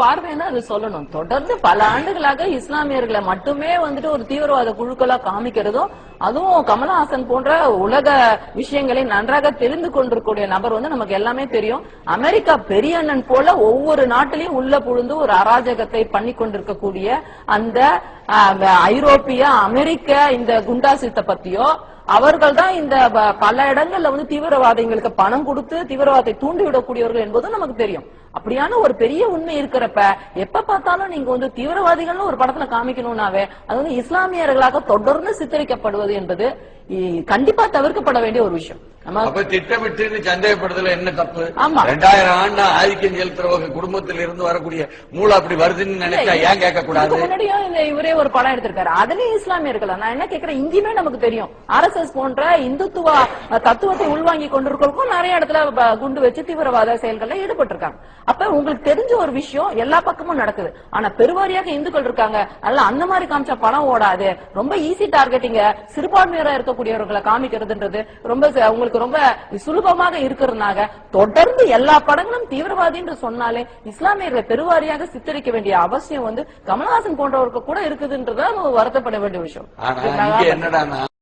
பார்வைன்னு அது சொல்லணும். தொடர்ந்து பல ஆண்டுகளாக இஸ்லாமியர்களை மட்டுமே ஒரு தீவிரவாத குழுக்களா காமிக்கிறதும், அதுவும் கமலஹாசன் போன்ற உலக விஷயங்களை நன்றாக தெரிந்து கொண்டிருக்கூடிய நபர் நமக்கு எல்லாமே தெரியும். அமெரிக்கா பெரிய அண்ணன் போல ஒவ்வொரு நாட்டிலையும் உள்ள புழுந்து ஒரு அராஜகத்தை பண்ணி கொண்டிருக்கக்கூடிய அந்த ஐரோப்பிய அமெரிக்க இந்த குண்டாசித்தை பத்தியோ, அவர்கள் தான் இந்த பல இடங்கள்ல தீவிரவாதிகளுக்கு பணம் கொடுத்து தீவிரவாதத்தை தூண்டிவிடக்கூடியவர்கள் என்பதும் நமக்கு தெரியும். அப்படியான ஒரு பெரிய உண்மை இருக்கிறப்ப எப்ப பார்த்தாலும் நீங்க தீவிரவாதிகள் ஒரு படத்துல காமிக்கணும்னாவே அது இஸ்லாமியர்களாக தொடர்ந்து சித்தரிக்கப்படுவது என்பது கண்டிப்பா தவிர்க்கப்பட வேண்டிய ஒரு விஷயம். திட்டமிட்டு சந்தேகப்படுதல என்ன தப்பு? 2000 ஆண்டு ஆதிக்கம் செலுத்துறவங்க குடும்பத்தில் இருந்து வரக்கூடிய மூளை அப்படி வருதுன்னு நினைச்சா ஏன் கேட்க கூடாது? முன்னாடியும் இந்த இவரே ஒரு படம் எடுத்திருக்காரு, அதுலயும் இஸ்லாமியர்கள். நான் என்ன கேட்கிறேன், இங்கேயுமே நமக்கு தெரியும் RSS போன்ற இந்துத்துவ தத்துவத்தை உள்வாங்கி கொண்டிருக்கிறதுக்கும் நிறைய இடத்துல குண்டு வச்சு தீவிரவாத செயல்கள்ல ஈடுபட்டு இருக்காங்க. அப்ப உங்களுக்கு தெரிஞ்ச ஒரு விஷயம் எல்லா பக்கமும் நடக்குது. ஆனா பெருவாரியாக இந்துக்கள் இருக்காங்க, அதனால அந்த மாதிரி காமிச்சா பணம் ஓடாது, ரொம்ப ஈஸி டார்கெட்டிங்க சிறுபான்மையரா இருக்கக்கூடியவர்களை காமிக்கிறதுன்றது ரொம்ப உங்களுக்கு ரொம்ப சுலபமாக இருக்கிறதுனால தொடர்ந்து எல்லா படங்களும் தீவிரவாதி என்று சொன்னாலே இஸ்லாமியர்களை பெருவாரியாக சித்தரிக்க வேண்டிய அவசியம் கமலஹாசன் போன்றவருக்கு கூட இருக்குதுன்றதான் வருத்தப்பட வேண்டிய விஷயம். என்னடா